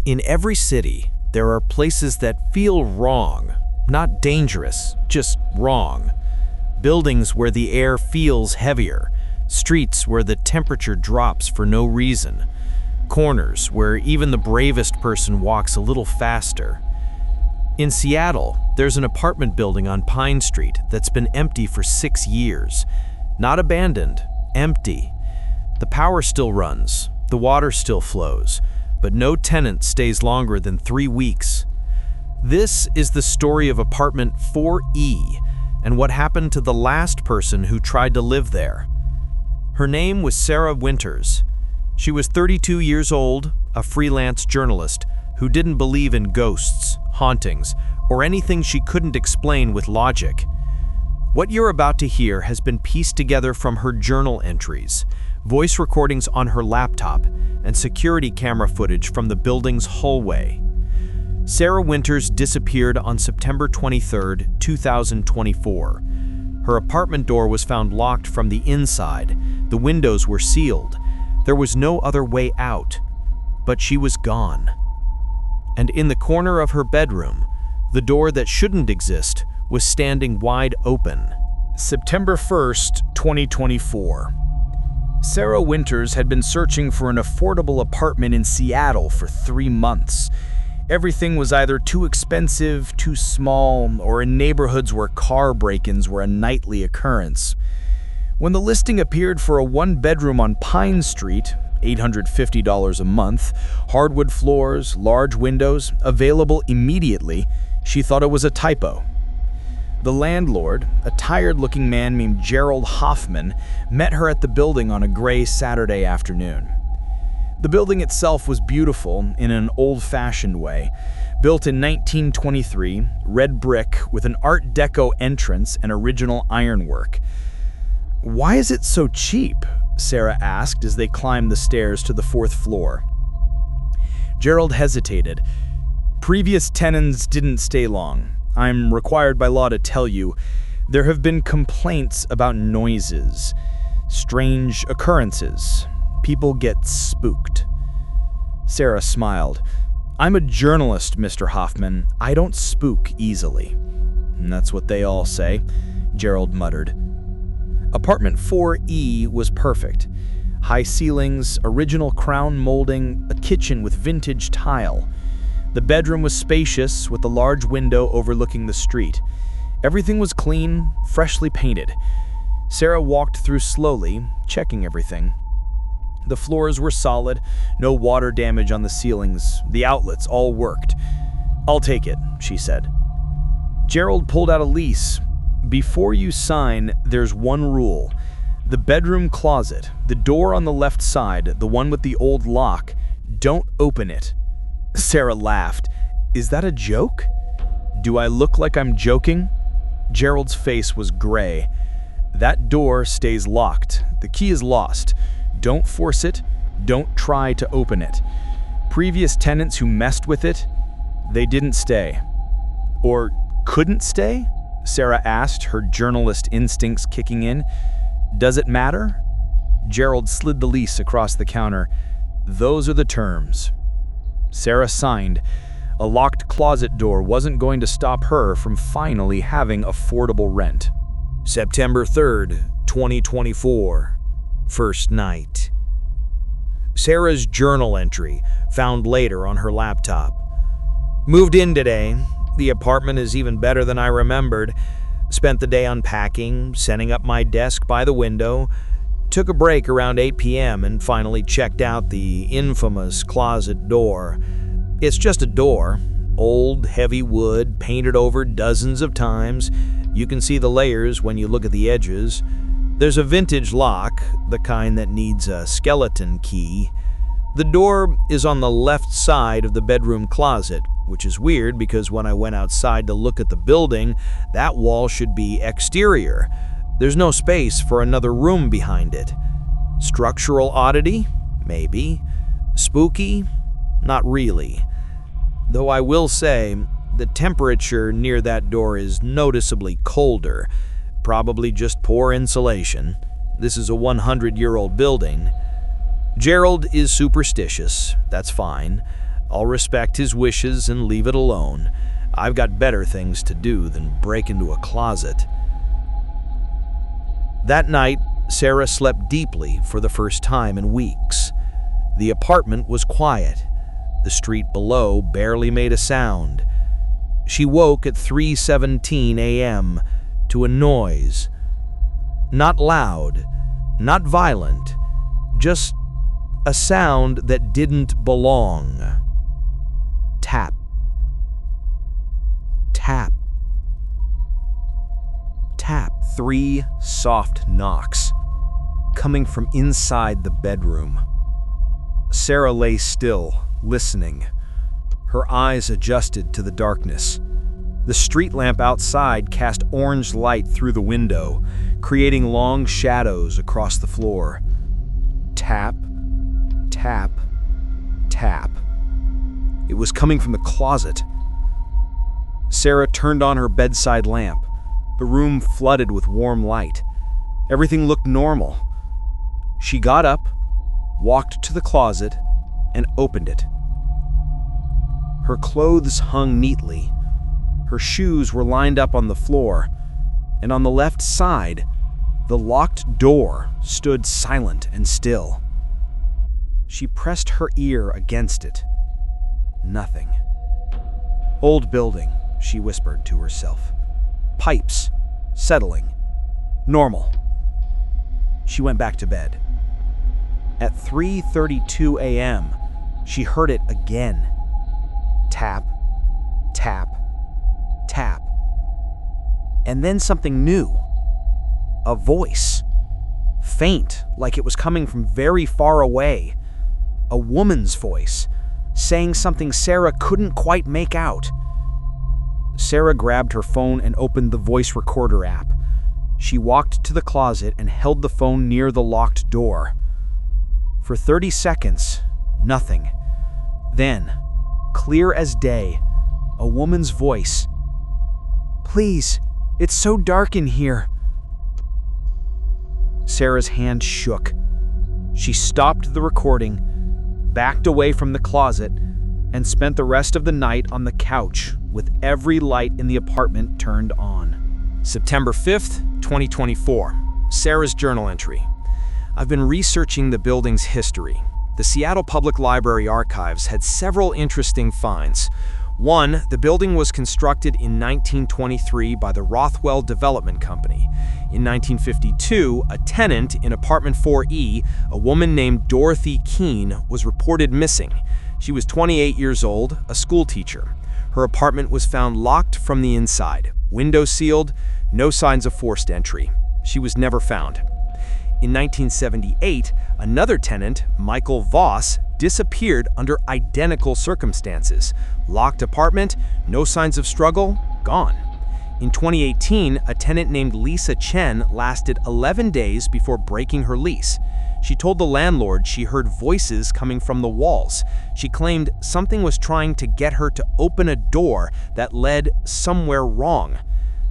In every city, there are places that feel wrong, not dangerous, just wrong. Buildings where the air feels heavier, streets where the temperature drops for no reason, corners where even the bravest person walks a little faster. In Seattle, there's an apartment building on Pine Street that's been empty for 6 years. Not abandoned, empty. The power still runs, the water still flows, but no tenant stays longer than 3 weeks. This is the story of apartment 4E and what happened to the last person who tried to live there. Her name was Sarah Winters. She was 32 years old, a freelance journalist who didn't believe in ghosts, hauntings, or anything she couldn't explain with logic. What you're about to hear has been pieced together from her journal entries, voice recordings on her laptop, and security camera footage from the building's hallway. Sarah Winters disappeared on September 23, 2024. Her apartment door was found locked from the inside. The windows were sealed. There was no other way out, but she was gone. And in the corner of her bedroom, the door that shouldn't exist was standing wide open. September 1st, 2024. Sarah Winters had been searching for an affordable apartment in Seattle for 3 months. Everything was either too expensive, too small, or in neighborhoods where car break-ins were a nightly occurrence. When the listing appeared for a 1-bedroom on Pine Street, $850 a month, hardwood floors, large windows, available immediately, she thought it was a typo. The landlord, a tired-looking man named Gerald Hoffman, met her at the building on a gray Saturday afternoon. The building itself was beautiful in an old-fashioned way. Built in 1923, red brick with an Art Deco entrance and original ironwork. "Why is it so cheap?" Sarah asked as they climbed the stairs to the 4th floor. Gerald hesitated. "Previous tenants didn't stay long. I'm required by law to tell you. There have been complaints about noises, strange occurrences. People get spooked." Sarah smiled. "I'm a journalist, Mr. Hoffman. I don't spook easily." "And that's what they all say," Gerald muttered. Apartment 4E was perfect. High ceilings, original crown molding, a kitchen with vintage tile. The bedroom was spacious with a large window overlooking the street. Everything was clean, freshly painted. Sarah walked through slowly, checking everything. The floors were solid, no water damage on the ceilings, the outlets all worked. "I'll take it," she said. Gerald pulled out a lease. "Before you sign, there's one rule. The bedroom closet, the door on the left side, the one with the old lock, don't open it." Sarah laughed. "Is that a joke? Do I look like I'm joking?" Gerald's face was gray. "That door stays locked. The key is lost. Don't force it. Don't try to open it. Previous tenants who messed with it, they didn't stay." "Or couldn't stay?" Sarah asked, her journalist instincts kicking in. "Does it matter?" Gerald slid the lease across the counter. "Those are the terms." Sarah signed. A locked closet door wasn't going to stop her from finally having affordable rent. September 3rd, 2024. First night. Sarah's journal entry, found later on her laptop. "Moved in today. The apartment is even better than I remembered. Spent the day unpacking, setting up my desk by the window. Took a break around 8 p.m. and finally checked out the infamous closet door. It's just a door. Old, heavy wood, painted over dozens of times. You can see the layers when you look at the edges. There's a vintage lock, the kind that needs a skeleton key. The door is on the left side of the bedroom closet, which is weird because when I went outside to look at the building, that wall should be exterior. There's no space for another room behind it. Structural oddity? Maybe. Spooky? Not really. Though I will say, the temperature near that door is noticeably colder. Probably just poor insulation. This is a 100-year-old building. Gerald is superstitious. That's fine. I'll respect his wishes and leave it alone. I've got better things to do than break into a closet." That night, Sarah slept deeply for the first time in weeks. The apartment was quiet. The street below barely made a sound. She woke at 3:17 a.m. to a noise. Not loud, not violent, just a sound that didn't belong. Tap. Tap. Tap. 3 soft knocks, coming from inside the bedroom. Sarah lay still, listening. Her eyes adjusted to the darkness. The street lamp outside cast orange light through the window, creating long shadows across the floor. Tap, tap, tap. It was coming from the closet. Sarah turned on her bedside lamp. The room flooded with warm light. Everything looked normal. She got up, walked to the closet, and opened it. Her clothes hung neatly. Her shoes were lined up on the floor, and on the left side, the locked door stood silent and still. She pressed her ear against it. Nothing. "Old building," she whispered to herself. "Pipes. Settling. Normal." She went back to bed. At 3:32 a.m., she heard it again. Tap, tap, tap. And then something new. A voice. Faint, like it was coming from very far away. A woman's voice, saying something Sarah couldn't quite make out. Sarah grabbed her phone and opened the voice recorder app. She walked to the closet and held the phone near the locked door. For 30 seconds, nothing. Then, clear as day, a woman's voice. "Please, it's so dark in here." Sarah's hand shook. She stopped the recording, backed away from the closet, and spent the rest of the night on the couch with every light in the apartment turned on. September 5th, 2024. Sarah's journal entry. I've been researching the building's history. The Seattle Public Library archives had several interesting finds. One, the building was constructed in 1923 by the Rothwell Development Company. In 1952, a tenant in apartment 4E, a woman named Dorothy Keene, was reported missing. She was 28 years old, a school teacher. Her apartment was found locked from the inside, windows sealed, no signs of forced entry. She was never found. In 1978, another tenant, Michael Voss, disappeared under identical circumstances. Locked apartment, no signs of struggle, gone. In 2018, a tenant named Lisa Chen lasted 11 days before breaking her lease. She told the landlord she heard voices coming from the walls. She claimed something was trying to get her to open a door that led somewhere wrong.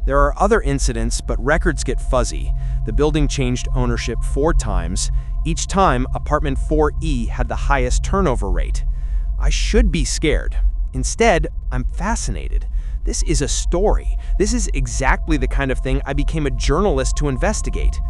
There are other incidents, but records get fuzzy. The building changed ownership 4 times. Each time, apartment 4E had the highest turnover rate. I should be scared. Instead, I'm fascinated. This is a story. This is exactly the kind of thing I became a journalist to investigate.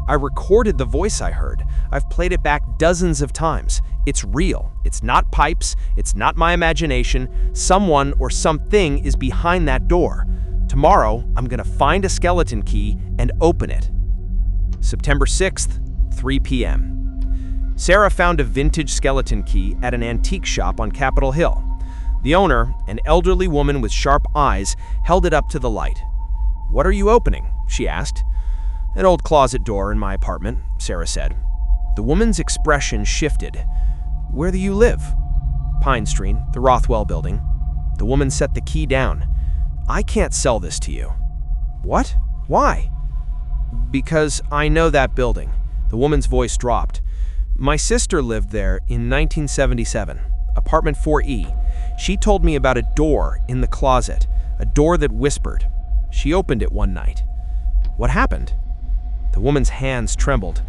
I recorded the voice I heard. I've played it back dozens of times. It's real. It's not pipes. It's not my imagination. Someone or something is behind that door. Tomorrow, I'm gonna find a skeleton key and open it. September 6th, 3 p.m. Sarah found a vintage skeleton key at an antique shop on Capitol Hill. The owner, an elderly woman with sharp eyes, held it up to the light. "What are you opening?" she asked. "An old closet door in my apartment," Sarah said. The woman's expression shifted. "Where do you live?" "Pine Street, the Rothwell building." The woman set the key down. "I can't sell this to you." "What? Why?" "Because I know that building." The woman's voice dropped. "My sister lived there in 1977, apartment 4E. She told me about a door in the closet, a door that whispered. She opened it one night." "What happened?" The woman's hands trembled.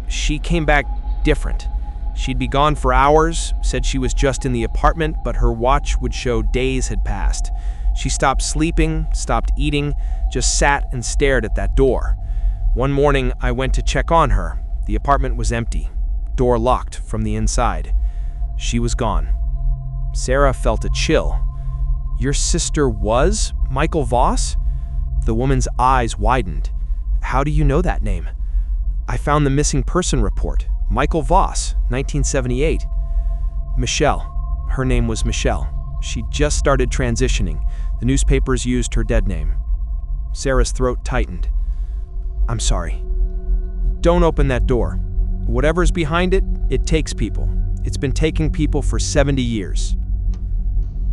"She came back different. She'd be gone for hours, said she was just in the apartment, but her watch would show days had passed. She stopped sleeping, stopped eating, just sat and stared at that door. One morning, I went to check on her. The apartment was empty, door locked from the inside. She was gone. Sarah felt a chill. Your sister was Michael Voss? The woman's eyes widened. How do you know that name? I found the missing person report. Michael Voss, 1978. Michelle. Her name was Michelle. She just started transitioning. The newspapers used her dead name. Sarah's throat tightened. I'm sorry. Don't open that door. Whatever's behind it, it takes people. It's been taking people for 70 years.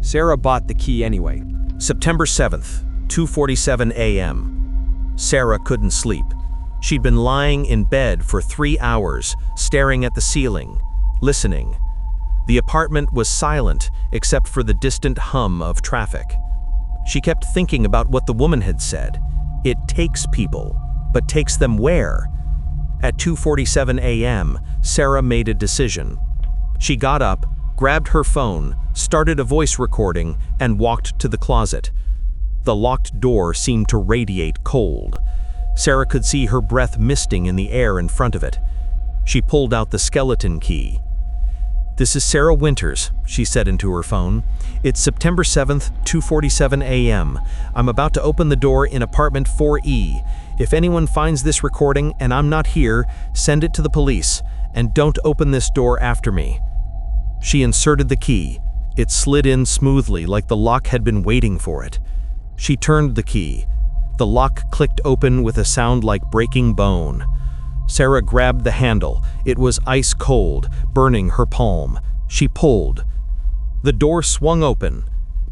Sarah bought the key anyway. September 7th, 2:47 a.m. Sarah couldn't sleep. She'd been lying in bed for 3 hours, staring at the ceiling, listening. The apartment was silent except for the distant hum of traffic. She kept thinking about what the woman had said. It takes people, but takes them where? At 2:47 a.m., Sarah made a decision. She got up, grabbed her phone, started a voice recording, and walked to the closet. The locked door seemed to radiate cold. Sarah could see her breath misting in the air in front of it. She pulled out the skeleton key. This is Sarah Winters, she said into her phone. It's September 7th, 2:47 a.m. I'm about to open the door in apartment 4E. If anyone finds this recording and I'm not here, send it to the police, and don't open this door after me. She inserted the key. It slid in smoothly like the lock had been waiting for it. She turned the key. The lock clicked open with a sound like breaking bone. Sarah grabbed the handle. It was ice cold, burning her palm. She pulled. The door swung open.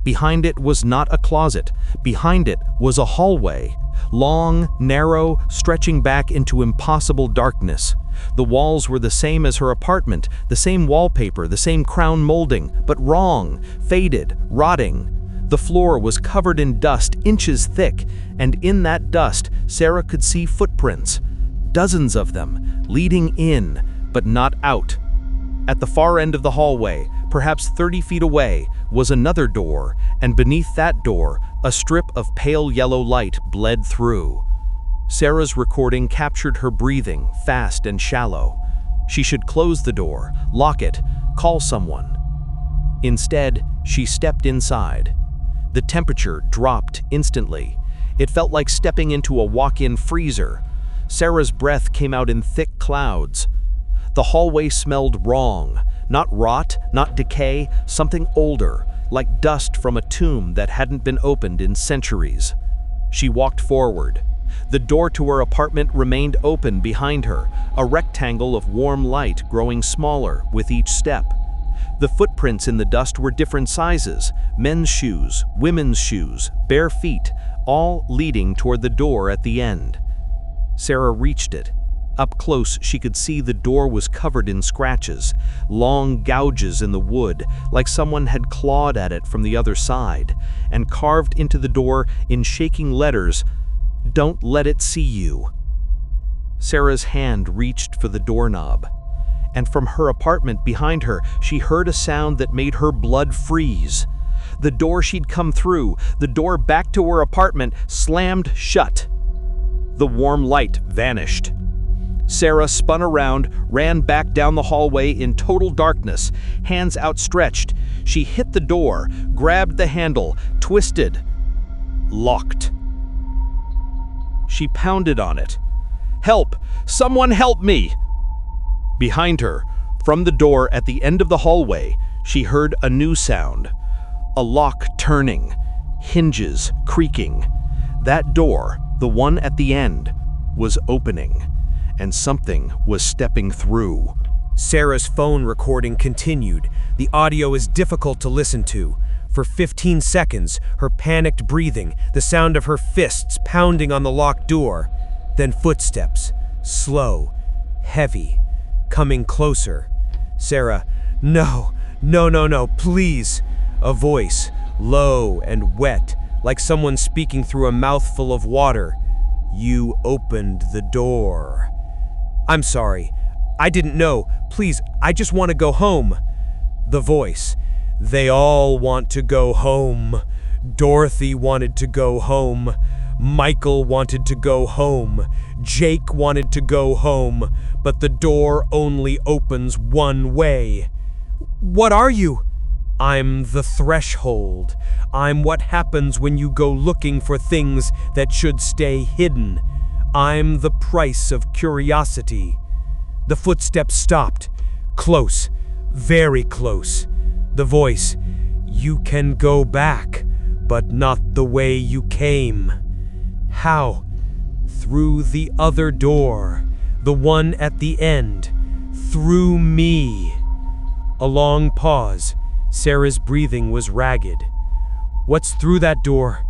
Behind it was not a closet. Behind it was a hallway. Long, narrow, stretching back into impossible darkness. The walls were the same as her apartment, the same wallpaper, the same crown molding, but wrong, faded, rotting. The floor was covered in dust inches thick, and in that dust, Sarah could see footprints. Dozens of them, leading in, but not out. At the far end of the hallway, perhaps 30 feet away, was another door, and beneath that door, a strip of pale yellow light bled through. Sarah's recording captured her breathing, fast and shallow. She should close the door, lock it, call someone. Instead, she stepped inside. The temperature dropped instantly. It felt like stepping into a walk-in freezer. Sarah's breath came out in thick clouds. The hallway smelled wrong. Not rot, not decay, something older, like dust from a tomb that hadn't been opened in centuries. She walked forward. The door to her apartment remained open behind her, a rectangle of warm light growing smaller with each step. The footprints in the dust were different sizes, men's shoes, women's shoes, bare feet, all leading toward the door at the end. Sarah reached it. Up close, she could see the door was covered in scratches, long gouges in the wood, like someone had clawed at it from the other side, and carved into the door in shaking letters, "Don't let it see you." Sarah's hand reached for the doorknob, and from her apartment behind her, she heard a sound that made her blood freeze. The door she'd come through, the door back to her apartment, slammed shut. The warm light vanished. Sarah spun around, ran back down the hallway in total darkness, hands outstretched. She hit the door, grabbed the handle, twisted. Locked. She pounded on it. "Help! Someone help me!" Behind her, from the door at the end of the hallway, she heard a new sound. A lock turning, hinges creaking. That door, the one at the end, was opening, and something was stepping through. Sarah's phone recording continued. The audio is difficult to listen to. For 15 seconds, her panicked breathing, the sound of her fists pounding on the locked door. Then footsteps, slow, heavy, coming closer. Sarah, no, please. A voice, low and wet, like someone speaking through a mouthful of water. You opened the door. I'm sorry. I didn't know. Please, I just want to go home. The voice. They all want to go home. Dorothy wanted to go home. Michael wanted to go home. Jake wanted to go home. But the door only opens one way. What are you? I'm the threshold. I'm what happens when you go looking for things that should stay hidden. I'm the price of curiosity. The footsteps stopped. Close. Very close. The voice. You can go back, but not the way you came. How? Through the other door. The one at the end. Through me. A long pause. Sarah's breathing was ragged. What's through that door?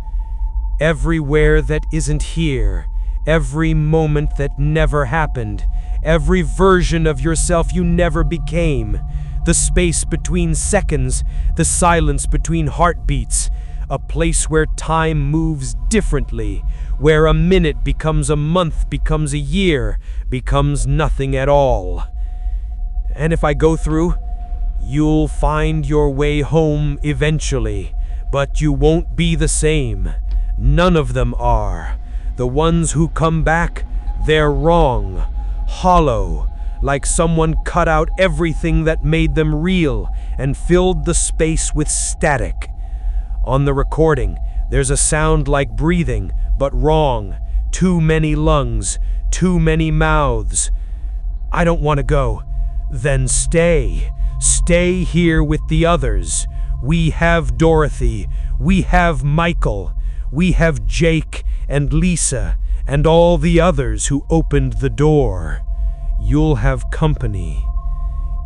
Everywhere that isn't here. Every moment that never happened. Every version of yourself you never became. The space between seconds. The silence between heartbeats. A place where time moves differently. Where a minute becomes a month, becomes a year, becomes nothing at all. And if I go through, you'll find your way home eventually, but you won't be the same. None of them are. The ones who come back, they're wrong, hollow, like someone cut out everything that made them real and filled the space with static. On the recording, there's a sound like breathing, but wrong. Too many lungs, too many mouths. I don't want to go. Then stay. Stay here with the others. We have Dorothy. We have Michael. We have Jake and Lisa and all the others who opened the door. You'll have company.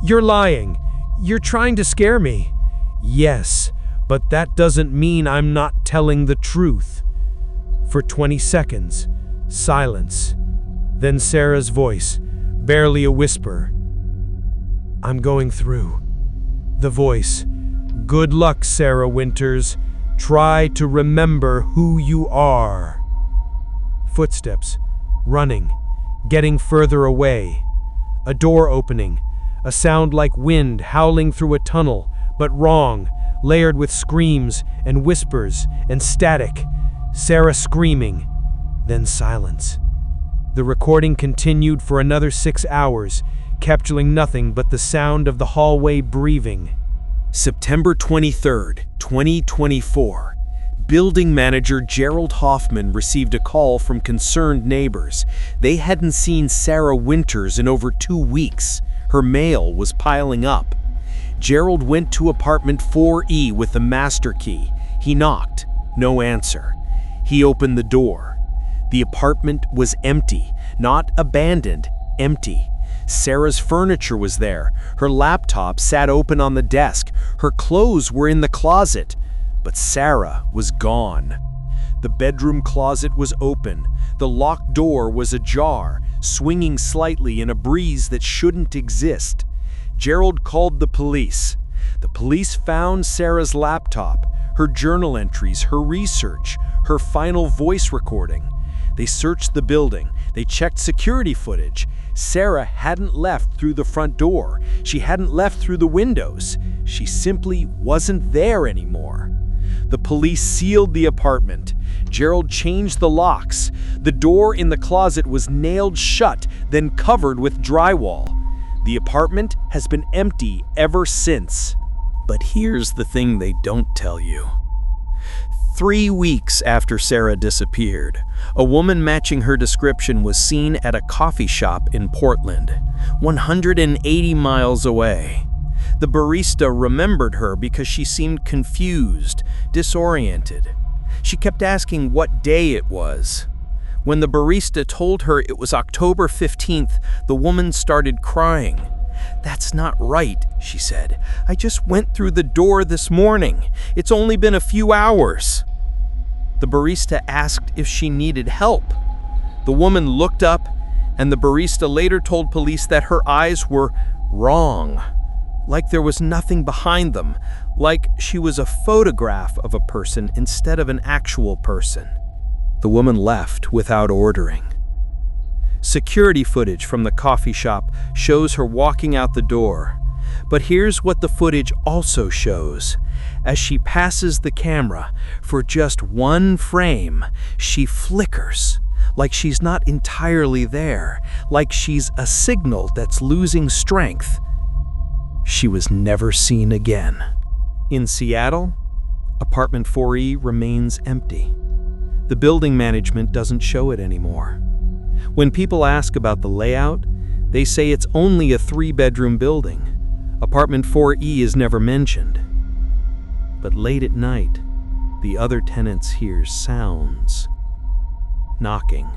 You're lying. You're trying to scare me. Yes, but that doesn't mean I'm not telling the truth. For 20 seconds, silence. Then Sarah's voice, barely a whisper. I'm going through. The voice. Good luck, Sarah Winters. Try to remember who you are. Footsteps. Running. Getting further away. A door opening. A sound like wind howling through a tunnel, but wrong, layered with screams and whispers and static. Sarah screaming. Then silence. The recording continued for another 6 hours, capturing nothing but the sound of the hallway breathing. September 23rd, 2024. Building manager Gerald Hoffman received a call from concerned neighbors. They hadn't seen Sarah Winters in over 2 weeks. Her mail was piling up. Gerald went to apartment 4E with the master key. He knocked. No answer. He opened the door. The apartment was empty, not abandoned, empty. Sarah's furniture was there. Her laptop sat open on the desk. Her clothes were in the closet. But Sarah was gone. The bedroom closet was open. The locked door was ajar, swinging slightly in a breeze that shouldn't exist. Gerald called the police. The police found Sarah's laptop, her journal entries, her research, her final voice recording. They searched the building. They checked security footage. Sarah hadn't left through the front door. She hadn't left through the windows. She simply wasn't there anymore. The police sealed the apartment. Gerald changed the locks. The door in the closet was nailed shut, then covered with drywall. The apartment has been empty ever since. But here's the thing they don't tell you. 3 weeks after Sarah disappeared, a woman matching her description was seen at a coffee shop in Portland, 180 miles away. The barista remembered her because she seemed confused, disoriented. She kept asking what day it was. When the barista told her it was October 15th, the woman started crying. "That's not right," she said. "I just went through the door this morning. It's only been a few hours." The barista asked if she needed help. The woman looked up, and the barista later told police that her eyes were wrong, like there was nothing behind them, like she was a photograph of a person instead of an actual person. The woman left without ordering. Security footage from the coffee shop shows her walking out the door. But here's what the footage also shows. As she passes the camera, for just one frame, she flickers, like she's not entirely there, like she's a signal that's losing strength. She was never seen again. In Seattle, apartment 4E remains empty. The building management doesn't show it anymore. When people ask about the layout, they say it's only a 3-bedroom building. Apartment 4E is never mentioned. But late at night, the other tenants hear sounds. Knocking.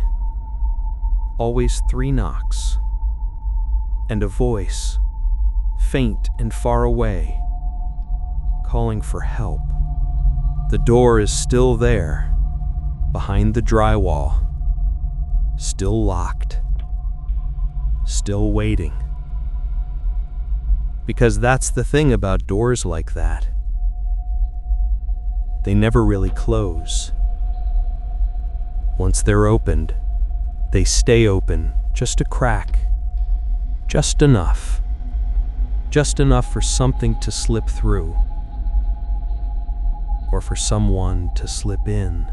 Always 3 knocks. And a voice, faint and far away, calling for help. The door is still there, behind the drywall. Still locked. Still waiting. Because that's the thing about doors like that. They never really close. Once they're opened, they stay open just a crack. Just enough. Just enough for something to slip through. Or for someone to slip in.